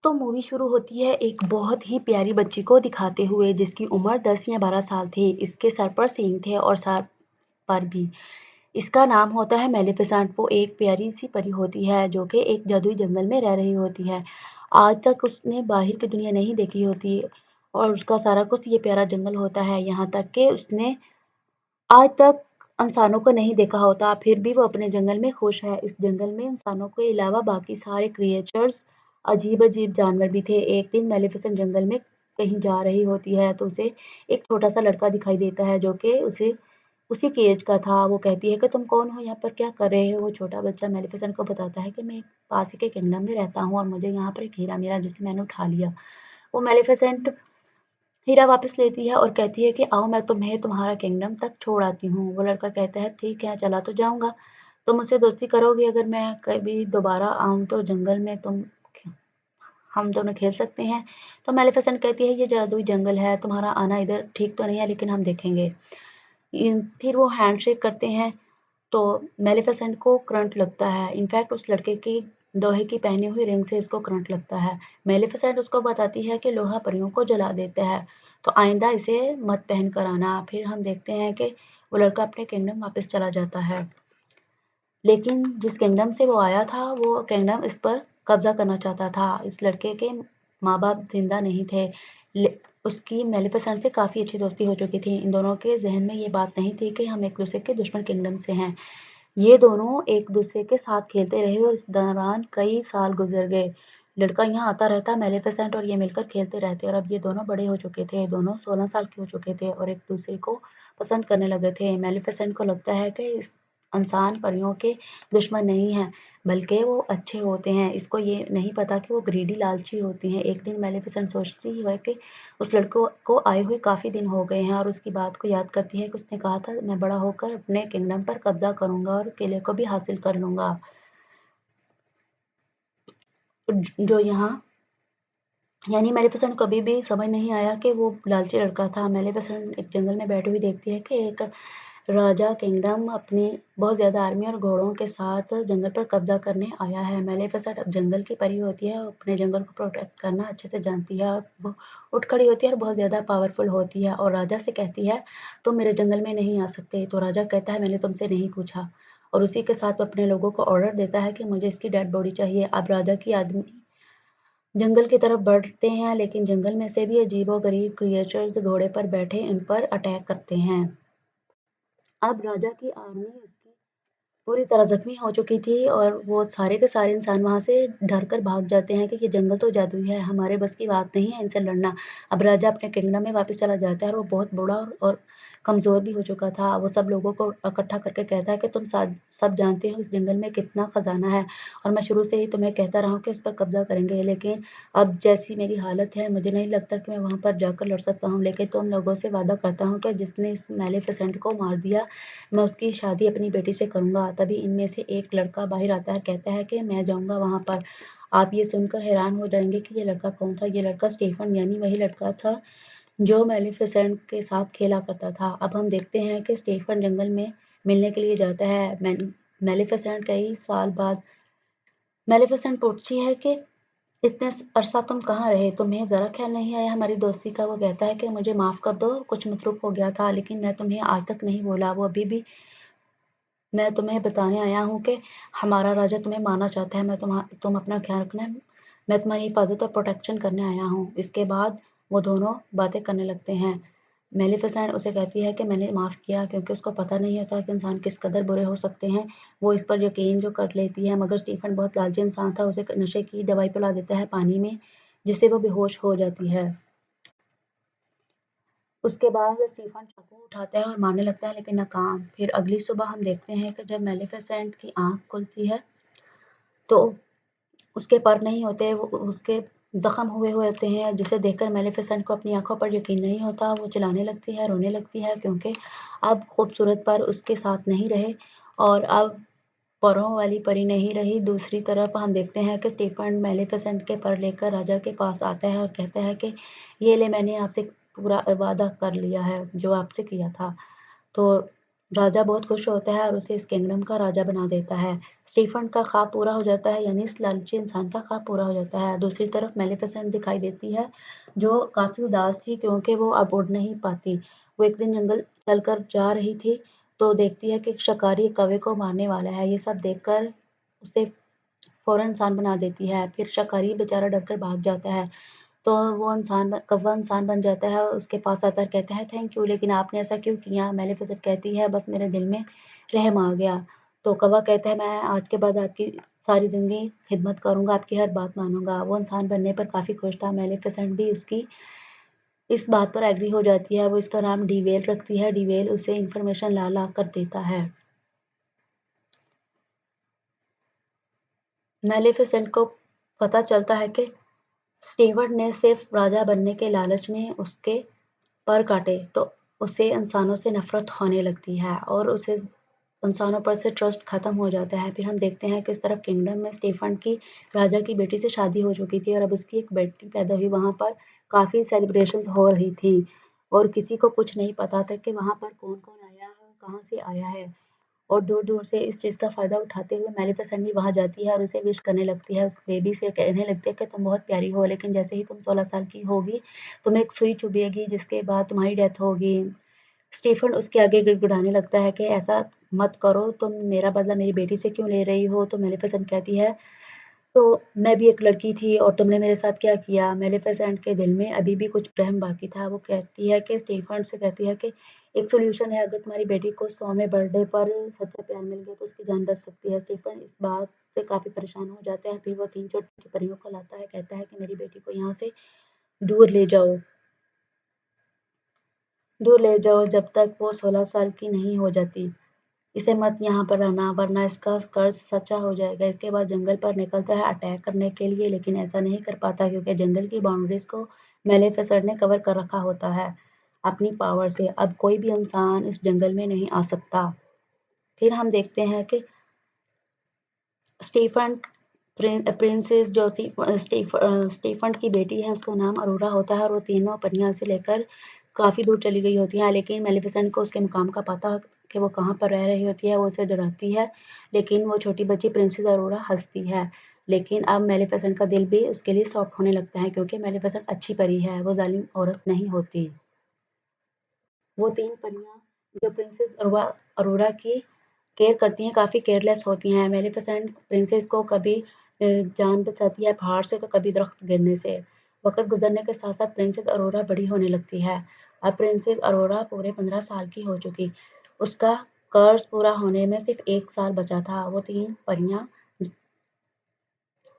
तो मूवी शुरू होती है एक बहुत ही प्यारी बच्ची को दिखाते हुए जिसकी उम्र 10 या 12 साल थी। इसके सर पर सींग थे और सर पर भी। इसका नाम होता है मेलिफिसेंट। वो एक प्यारी सी परी होती है जो कि एक जादुई जंगल में रह रही होती है। आज तक उसने बाहर की दुनिया नहीं देखी होती और उसका सारा कुछ ये प्यारा जंगल होता है। यहाँ तक कि उसने आज तक इंसानों को नहीं देखा होता, फिर भी वो अपने जंगल में खुश है। इस जंगल में इंसानों के अलावा बाकी सारे क्रिएचर्स, अजीब-अजीब जानवर भी थे। एक दिन मेलिफिसेंट जंगल में कहीं जा रही होती है तो उसे एक छोटा-सा लड़का दिखाई देता है जो कि उसे उसी की एज का था। वो कहती है कि तुम कौन हो? यहाँ पर क्या कर रहे हो? वो छोटा बच्चा मेलिफिसेंट को बताता है कि मैं पास ही के किंगडम में रहता हूँ और मुझे यहाँ पर एक हीरा मिला जिसे मैंने उठा लिया। वो मेलिफिसेंट हीरा वापस लेती है और कहती है कि आओ मैं तुम्हें तुम्हारा किंगडम तक छोड़ आती हूँ। वो लड़का कहता है ठीक है चला तो जाऊंगा। तुम मुझसे दोस्ती करोगे अगर मैं कभी दोबारा आऊं तो जंगल में तुम हम दोनों खेल सकते हैं। तो मेलिफिसेंट कहती है ये जादुई जंगल है, तुम्हारा आना इधर ठीक तो नहीं है लेकिन हम देखेंगे। फिर वो हैंडशेक करते हैं तो मेलिफिसेंट को करंट लगता है। इनफैक्ट उस लड़के की लोहे की पहनी हुई रिंग से इसको करंट लगता है। मेलिफिसेंट उसको बताती है कि लोहा परियों को जला देता है तो आइंदा इसे मत पहन कर आना। फिर हम देखते हैं कि वो लड़का अपने किंगडम वापस चला जाता है, लेकिन जिस किंगडम से वो आया था वो किंगडम इस पर कब्जा करना चाहता था। इस लड़के के माँ बाप जिंदा नहीं थे। उसकी मेलिफिसेंट से काफ़ी अच्छी दोस्ती हो चुकी थी। इन दोनों के जहन में ये बात नहीं थी कि हम एक दूसरे के दुश्मन किंगडम से हैं। ये दोनों एक दूसरे के साथ खेलते रहे और इस दौरान कई साल गुजर गए। लड़का यहाँ आता रहता, मेलिफिसेंट और ये मिलकर खेलते रहते और अब ये दोनों बड़े हो चुके थे। दोनों 16 साल के हो चुके थे और एक दूसरे को पसंद करने लगे थे। मेलिफिसेंट को लगता है कि इंसान परियों के दुश्मन नहीं हैं, बल्कि वो अच्छे होते हैं। इसको ये नहीं पता कि वो ग्रीडी लालची होती हैं। एक दिन मेलिफिसेंट सोचती है कि उस लड़के को आए हुए काफ़ी दिन हो गए हैं और उसकी बात को याद करती है कि उसने कहा था मैं बड़ा होकर अपने किंगडम पर कब्जा करूंगा और किले को भी हासिल कर लूंगा। जो यहाँ यानी मेलिफिसेंट को कभी भी समझ नहीं आया कि वो लालची लड़का था। मेलिफिसेंट एक जंगल में बैठी हुई देखती है कि एक राजा किंगडम अपनी बहुत ज़्यादा आर्मी और घोड़ों के साथ जंगल पर कब्जा करने आया है। मेलिफिसेंट अब जंगल की परी होती है और अपने जंगल को प्रोटेक्ट करना अच्छे से जानती है। वो उठ खड़ी होती है और बहुत ज़्यादा पावरफुल होती है और राजा से कहती है तुम मेरे जंगल में नहीं आ सकते। तो राजा कहता है मैंने तुमसे नहीं पूछा और उसी के साथ वो अपने लोगों को ऑर्डर देता है कि मुझे इसकी डेड बॉडी चाहिए। अब राजा की आदमी जंगल की तरफ बढ़ते हैं लेकिन जंगल में से भी अजीबोगरीब क्रिएचर्स घोड़े पर बैठे इन पर अटैक करते हैं। अब राजा की आर्मी उसकी पूरी तरह जख्मी हो चुकी थी और वो सारे के सारे इंसान वहाँ से डर कर भाग जाते हैं कि ये जंगल तो जादुई है, हमारे बस की बात नहीं है इनसे लड़ना। अब राजा अपने किंगडम में वापस चला जाता है और वो बहुत बूढ़ा और कमज़ोर भी हो चुका था। वो सब लोगों को इकट्ठा करके कहता है कि तुम सब जानते हो इस जंगल में कितना खजाना है और मैं शुरू से ही तुम्हें कहता रहा हूँ कि इस पर कब्जा करेंगे, लेकिन अब जैसी मेरी हालत है मुझे नहीं लगता कि मैं वहाँ पर जाकर लड़ सकता हूँ। लेकिन तुम लोगों से वादा करता हूँ कि जिसने इस मेलिफिसेंट को मार दिया मैं उसकी शादी अपनी बेटी से करूँगा। तभी इनमें से एक लड़का बाहर आता है, कहता है कि मैं जाऊँगा वहाँ पर। आप ये सुनकर हैरान हो जाएँगे कि ये लड़का कौन था। ये लड़का स्टीफन यानी वही लड़का था जो मेलिफिसेंट के साथ खेला करता था। अब हम देखते हैं कि स्टीफन जंगल में मिलने के लिए जाता है मेलिफिसेंट कई साल बाद। मेलिफिसेंट पूछती है कि इतने अरसा तुम कहाँ रहे? तुम्हें ज़रा ख्याल नहीं आया हमारी दोस्ती का? वो कहता है कि मुझे माफ़ कर दो, कुछ मसरूफ़ हो गया था, लेकिन मैं तुम्हें आज तक नहीं भूला। वो अभी भी मैं तुम्हें बताने आया हूँ कि हमारा राजा तुम्हें मारना चाहता है। तुम अपना ख्याल रखना। मैं तुम्हारी हिफाजत और प्रोटेक्शन करने आया हूँ। इसके बाद वो दोनों बातें करने लगते हैं। मेलिफिसेंट उसे कहती है कि मैंने माफ़ किया, क्योंकि उसको पता नहीं होता कि इंसान किस कदर बुरे हो सकते हैं। वो इस पर यकीन जो कर लेती है, मगर स्टीफन बहुत लालची इंसान था। उसे नशे की दवाई पिला देता है पानी में, जिससे वो बेहोश हो जाती है। उसके बाद स्टीफन चाकू उठाता है और मारने लगता है, लेकिन नाकाम। फिर अगली सुबह हम देखते हैं कि जब मेलिफिसेंट की आँख खुलती है तो उसके पर नहीं होते, वो उसके ज़ख्म हुए हुए होते हैं, जिसे देखकर मेलिफिसेंट को अपनी आँखों पर यकीन नहीं होता। वो चिल्लाने लगती है, रोने लगती है, क्योंकि अब खूबसूरत पर उसके साथ नहीं रहे और अब परों वाली परी नहीं रही। दूसरी तरफ हम देखते हैं कि स्टीफन मेलिफिसेंट के पर लेकर राजा के पास आता है और कहता है कि ये ले, मैंने आपसे पूरा वादा कर लिया है जो आपसे किया था। तो राजा बहुत खुश होता है और उसे इस किंगडम का राजा बना देता है। स्टीफन का ख्वाब पूरा हो जाता है, यानी इस लालची इंसान का ख्वाब पूरा हो जाता है। दूसरी तरफ मेलिफिसेंट दिखाई देती है, जो काफी उदास थी क्योंकि वो अब उड़ नहीं पाती। वो एक दिन जंगल चलकर जा रही थी तो देखती है कि एक शिकारी एक कौवे को मारने वाला है। ये सब देखकर उसे फौरन इंसान बना देती है। फिर शिकारी बेचारा डरकर भाग जाता है। तो वो कौवा इंसान बन जाता है, उसके पास आता है, कहता है थैंक यू, लेकिन आपने ऐसा क्यों किया? मेलिफिसेंट कहती है बस मेरे दिल में रहम आ गया। तो कौवा कहता है मैं आज के बाद आपकी सारी जिंदगी खिदमत करूंगा, आपकी हर बात मानूंगा। वो इंसान बनने पर काफी खुश था। मेलिफिसेंट भी उसकी इस बात पर एग्री हो जाती है। वो इसका नाम डीवेल रखती है। डीवेल उसे इंफॉर्मेशन ला ला कर देता है। मेलिफिसेंट को पता चलता है कि स्टीवर्ट ने सिर्फ राजा बनने के लालच में उसके पर काटे तो उसे इंसानों से नफरत होने लगती है और उसे इंसानों पर से ट्रस्ट खत्म हो जाता है। फिर हम देखते हैं कि इस तरफ किंगडम में स्टीफन की राजा की बेटी से शादी हो चुकी थी और अब उसकी एक बेटी पैदा हुई। वहां पर काफी सेलिब्रेशंस हो रही थी और किसी को कुछ नहीं पता था कि वहां पर कौन कौन आया है, कहाँ से आया है। और दूर-दूर से इस चीज़ का फ़ायदा उठाते हुए मेलिफिसेंट भी वहाँ जाती है और उसे विश करने लगती है। उस बेबी से कहने लगती है कि तुम बहुत प्यारी हो, लेकिन जैसे ही तुम 16 साल की होगी, तुम्हें एक सुई चुभेगी जिसके बाद तुम्हारी डेथ होगी। स्टीफन उसके आगे गिड़गिड़ाने लगता है कि ऐसा मत करो, तुम मेरा बदला मेरी बेटी से क्यों ले रही हो? तो मेलिफिसेंट कहती है तो मैं भी एक लड़की थी और तुमने मेरे साथ क्या किया? मेलिफिसेंट के दिल में अभी भी कुछ रहम बाकी था। वो कहती है कि स्टीफन से कहती है कि एक सॉल्यूशन है, अगर तुम्हारी बेटी को 100वें बर्थडे पर सच्चा प्यार मिल गया तो उसकी जान बच सकती है। स्टीफन इस बात से काफी परेशान हो जाता है। फिर वो 3 छोटी परियों को लाता है, कहता है कि मेरी बेटी को यहाँ से दूर ले जाओ, दूर ले जाओ जब तक वो 16 साल की नहीं हो जाती। इसे मत यहाँ पर रहना वरना इसका कर्ज सच्चा हो जाएगा। इसके बाद जंगल पर निकलता है अटैक करने के लिए, लेकिन ऐसा नहीं कर पाता क्योंकि जंगल की बाउंड्रीज को मेलिफिसेंट ने कवर कर रखा होता है अपनी पावर से। अब कोई भी इंसान इस जंगल में नहीं आ सकता। फिर हम देखते हैं कि स्टीफन प्रिंसेस जो स्टीफन की बेटी है उसका नाम अरोरा होता है और वो तीनों परियां से लेकर काफी दूर चली गई होती हैं, लेकिन मेलिफिसेंट को उसके मुकाम का पता कि वो कहाँ पर रह रही होती है। वो उसे डराती है, लेकिन वो छोटी बच्ची प्रिंसेस अरोरा हंसती है। लेकिन अब मेलिफिसेंट का दिल भी उसके लिए सॉफ्ट होने लगता है क्योंकि मेलिफिसेंट अच्छी परी है, वो जालिम औरत नहीं होती। वो तीन परियां जो प्रिंसेस अरोरा की केयर करती हैं काफ़ी केयरलेस होती हैं। मेलिफिसेंट प्रिंसेस को कभी जान बचाती है पहाड़ से तो कभी दरख्त गिरने से। वक्त गुजरने के साथ साथ प्रिंसेस अरोरा बड़ी होने लगती है। अब प्रिंसेस अरोरा पूरे 15 साल की हो चुकी। उसका कर्ज पूरा होने में सिर्फ 1 साल बचा था। वो तीन परियां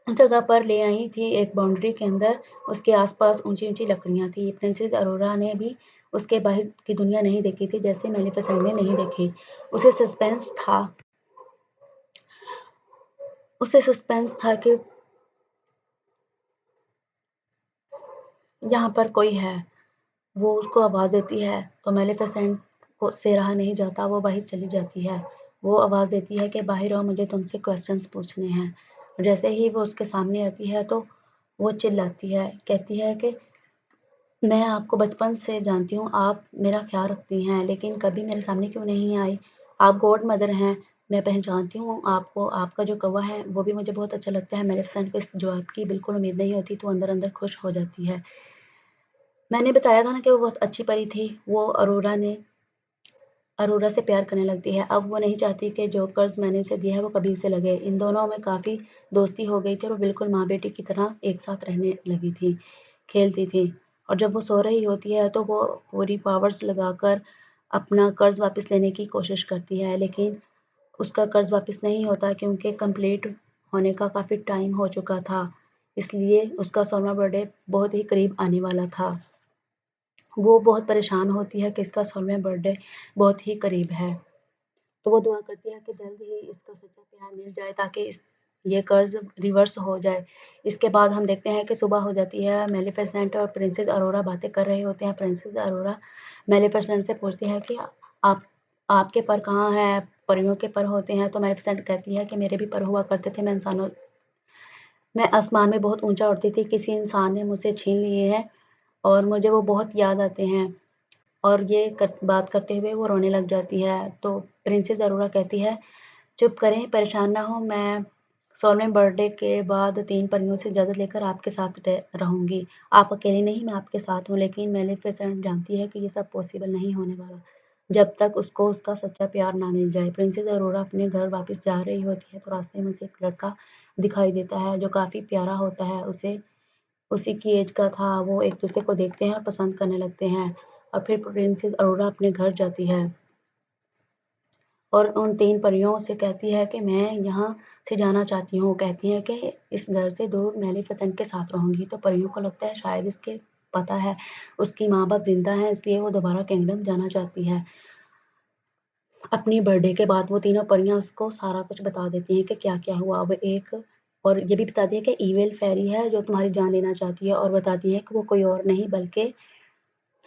जगह पर ले आई थी एक बाउंड्री के अंदर। उसके आसपास ऊंची ऊंची लकड़ियां थी। प्रिंसेस अरोरा ने भी उसके बाहर की दुनिया नहीं देखी थी जैसे मेलिफिसेंट ने नहीं देखी। उसे सस्पेंस था उसे सस्पेंस था कि यहाँ पर कोई है। वो उसको आवाज़ देती है तो मेलिफिसेंट को से रहा नहीं जाता, वो बाहर चली जाती है। वो आवाज़ देती है कि बाहर आओ, मुझे तुमसे क्वेश्चंस पूछने हैं। और जैसे ही वो उसके सामने आती है तो वो चिल्लाती है, कहती है कि मैं आपको बचपन से जानती हूँ, आप मेरा ख्याल रखती हैं, लेकिन कभी मेरे सामने क्यों नहीं आई? आप गॉड मदर हैं, मैं पहचानती हूँ आपको। आपका जो कौवा है वो भी मुझे बहुत अच्छा लगता है। मेलिफिसेंट को इस जवाब की बिल्कुल उम्मीद नहीं होती तो अंदर अंदर खुश हो जाती है। मैंने बताया था ना कि वो बहुत अच्छी परी थी। वो अरोरा से प्यार करने लगती है। अब वो नहीं चाहती कि जो कर्ज मैंने उसे दिया है वो कभी उसे लगे। इन दोनों में काफ़ी दोस्ती हो गई थी और वो बिल्कुल माँ बेटी की तरह एक साथ रहने लगी थी, खेलती थी। और जब वो सो रही होती है तो वो पूरी पावर्स लगाकर अपना कर्ज वापस लेने की कोशिश करती है, लेकिन उसका कर्ज वापस नहीं होता क्योंकि कंप्लीट होने का काफ़ी टाइम हो चुका था। इसलिए उसका 16वां बर्थडे बहुत ही करीब आने वाला था। वो बहुत परेशान होती है कि इसका 16वां बर्थडे बहुत ही करीब है। तो वो दुआ करती है कि जल्द ही इसका सच्चा प्यार मिल जाए ताकि ये कर्ज रिवर्स हो जाए। इसके बाद हम देखते हैं कि सुबह हो जाती है। मेलिफिसेंट और प्रिंसेस अरोरा बातें कर रहे होते हैं। प्रिंसेस अरोरा मेलिफिसेंट से पूछती है कि आप आपके पर कहाँ हैं? परियों के पर होते हैं। तो मेलिफिसेंट कहती है कि मेरे भी पर हुआ करते थे, मैं आसमान में बहुत ऊंचा उड़ती थी, किसी इंसान ने मुझसे छीन लिए हैं और मुझे वो बहुत याद आते हैं। और ये बात करते हुए वो रोने लग जाती है। तो प्रिंसेस अरोरा कहती है, चुप करें, परेशान ना हो, मैं 16वें बर्थडे के बाद 3 परियों से इजाज़त लेकर आपके साथ रहूँगी। आप अकेली नहीं, मैं आपके साथ हूँ, लेकिन मेलिफिसेंट जानती है कि ये सब पॉसिबल नहीं होने वाला, जब तक उसको उसका सच्चा प्यार ना मिल जाए। प्रिंसेस अरोरा अपने घर वापस जा रही होती है, तो रास्ते में उसे एक लड़का दिखाई देता है, जो काफ़ी प्यारा होता है। उसे उसी की एज का था। वो एक-दूसरे को देखते हैं और पसंद करने लगते हैं, और फिर प्रिंसेस अरोरा अपने घर जाती है और उन 3 परियों से कहती है कि मैं यहाँ से जाना चाहती हूँ। कहती है कि इस घर से दूर मेलिफिसेंट के साथ रहूँगी। तो परियों को लगता है शायद इसके पता है उसकी माँ-बाप ज़िंदा हैं, इसलिए वो दोबारा किंगडम जाना चाहती है। अपनी बर्थडे के बाद वो तीनों परियां उसको सारा कुछ बता देती हैं कि क्या-क्या हुआ। अब एक और ये भी बताती है कि ईविल फेरी है जो तुम्हारी जान लेना चाहती है, और बताती है कि वो कोई और नहीं बल्कि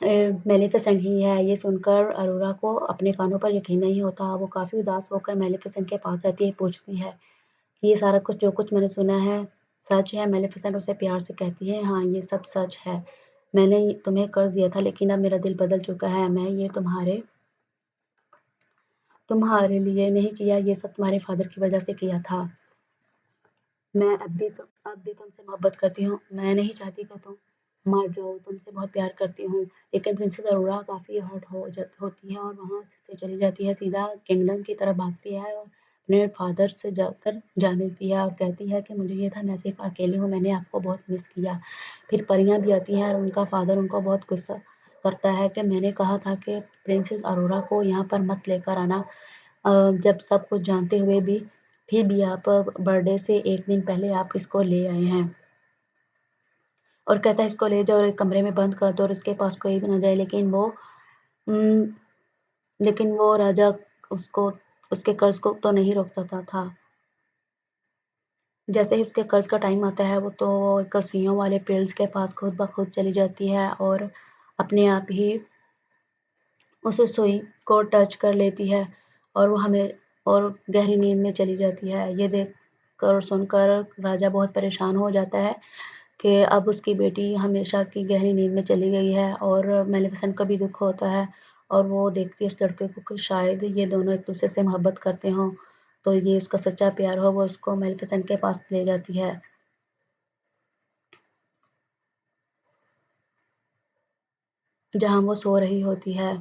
मेलिफिसेंट ही है। ये सुनकर अरोरा को अपने कानों पर यकीन नहीं होता। वो काफ़ी उदास होकर मेलिफिसेंट के पास जाती है, पूछती है कि ये सारा कुछ जो कुछ मैंने सुना है सच है? मेलिफिसेंट उसे प्यार से कहती है, हाँ, ये सब सच है। मैंने तुम्हें कर्ज दिया था, लेकिन अब मेरा दिल बदल चुका है। मैं ये तुम्हारे लिए नहीं किया, ये सब तुम्हारे फादर की वजह से किया था। मैं अब भी तुमसे मोहब्बत करती हूँ। मैं नहीं चाहती कि तुम मर जाओ, तुमसे बहुत प्यार करती हूँ। लेकिन प्रिंसेस अरोरा काफ़ी हर्ट होती है और वहाँ से चली जाती है, सीधा किंगडम की तरफ भागती है और अपने फादर से जाकर जा मिलती है और कहती है कि मुझे ये था, मैं सिर्फ अकेली हूँ, मैंने आपको बहुत मिस किया। फिर परियां भी आती हैं और उनका फादर उनको बहुत गुस्सा करता है कि मैंने कहा था कि प्रिंसेस अरोरा को यहाँ पर मत लेकर आना, जब सब कुछ जानते हुए भी फिर भी आप बर्थडे से 1 दिन पहले आप इसको ले आए हैं। और कहता है इसको ले जाओ और एक कमरे में बंद कर दो और इसके पास कोई भी ना जाए। उम, लेकिन वो राजा उसको उसके कर्ज को तो नहीं रोक सकता था। जैसे ही उसके कर्ज का टाइम आता है, वो तो एक सुइयों वाले पिल्स के पास खुद ब खुद चली जाती है और अपने आप ही उस सुई को टच कर लेती है और वो हमें और गहरी नींद में चली जाती है। ये देख कर और सुनकर राजा बहुत परेशान हो जाता है कि अब उसकी बेटी हमेशा की गहरी नींद में चली गई है, और मेलिफिसेंट को भी दुख होता है और वो देखती है उस लड़के को कि शायद ये दोनों एक दूसरे से मोहब्बत करते हों, तो ये उसका सच्चा प्यार हो। वो उसको मेलिफिसेंट के पास ले जाती है, जहाँ वो सो रही होती है।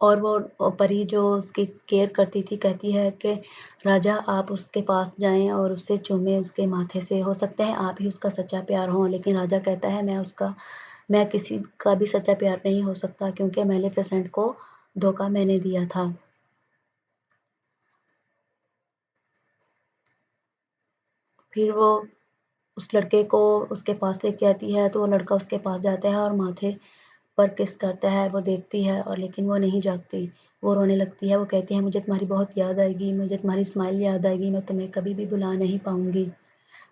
और वो परी जो उसकी केयर करती थी कहती है कि राजा आप उसके पास जाएं और उससे चूमें उसके माथे से, हो सकता है आप ही उसका सच्चा प्यार हो। लेकिन राजा कहता है मैं किसी का भी सच्चा प्यार नहीं हो सकता, क्योंकि मेलिफिसेंट को धोखा मैंने दिया था। फिर वो उस लड़के को उसके पास लेके आती है, तो वो लड़का उसके पास जाता है और माथे पर किस करता है। वो देखती है और लेकिन वो नहीं जागती, वो रोने लगती है। वो कहती है मुझे तुम्हारी बहुत याद आएगी, मुझे तुम्हारी स्माइल याद आएगी, मैं तुम्हें कभी भी भुला नहीं पाऊंगी।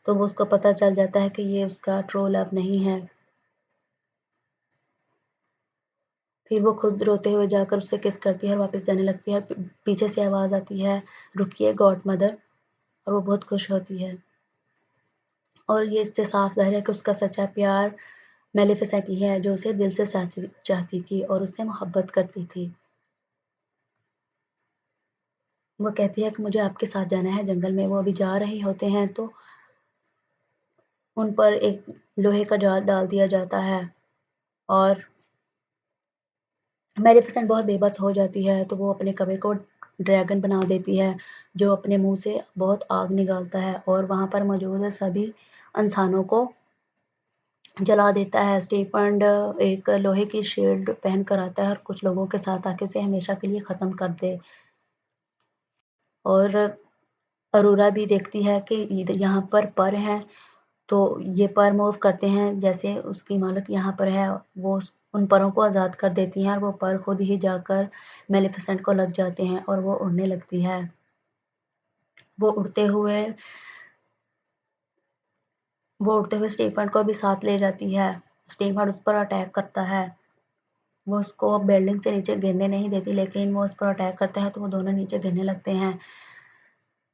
तो वो उसको पता चल जाता है कि ये उसका ट्रू लव नहीं है। फिर वो खुद रोते हुए जाकर उससे किस करती है और वापस जाने लगती है। पीछे से आवाज़ आती है, रुकिए गॉड मदर, और वो बहुत खुश होती है। और ये इससे साफ ज़ाहिर है कि उसका सच्चा प्यार मेलिफिसेंट ही है, जो उसे दिल से चाहती थी और उससे मोहब्बत करती थी। वो कहती है कि मुझे आपके साथ जाना है जंगल में। वो अभी जा रहे होते हैं तो उन पर एक लोहे का जाल डाल दिया जाता है और मेलिफिसेंट बहुत बेबस हो जाती है, तो वो अपने कबे को ड्रैगन बना देती है, जो अपने मुंह से बहुत आग निकालता है और वहां पर मौजूद सभी इंसानों को जला देता है। स्टीफन एक लोहे की शील्ड पहन कर आता है और कुछ लोगों के साथ आके उसे हमेशा के लिए खत्म कर दे। और अरोरा भी देखती है कि यहाँ पर हैं, तो ये पर मूव करते हैं, जैसे उसकी मालिक यहाँ पर है, वो उन परों को आज़ाद कर देती हैं और वो पर खुद ही जाकर मेलिफिसेंट को लग जाते हैं और वो उड़ने लगती है। वो उड़ते हुए वो उड़ते हुए स्टीफन को भी साथ ले जाती है। स्टीफन उस पर अटैक करता है। वो उसको बिल्डिंग से नीचे गिरने नहीं देती, लेकिन वो उस पर अटैक करता है तो वो दोनों नीचे गिरने लगते हैं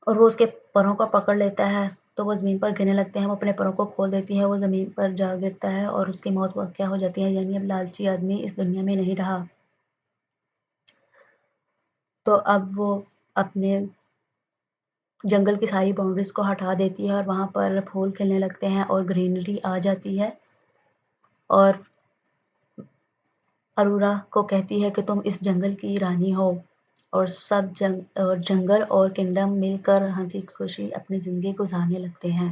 और वो उसके परों को पकड़ लेता है। तो वो ज़मीन पर गिरने लगते हैं, वो अपने पैरों को खोल देती है, वो ज़मीन पर जा गिरता है और उसकी मौत वाक़या हो जाती है, यानी अब लालची आदमी इस दुनिया में नहीं रहा। तो अब वो अपने जंगल की सारी बाउंड्रीज़ को हटा देती है और वहाँ पर फूल खिलने लगते हैं और ग्रीनरी आ जाती है और अरोरा को कहती है कि तुम इस जंगल की रानी हो और सब जंगल और किंगडम मिलकर हंसी खुशी अपनी ज़िंदगी गुजारने लगते हैं।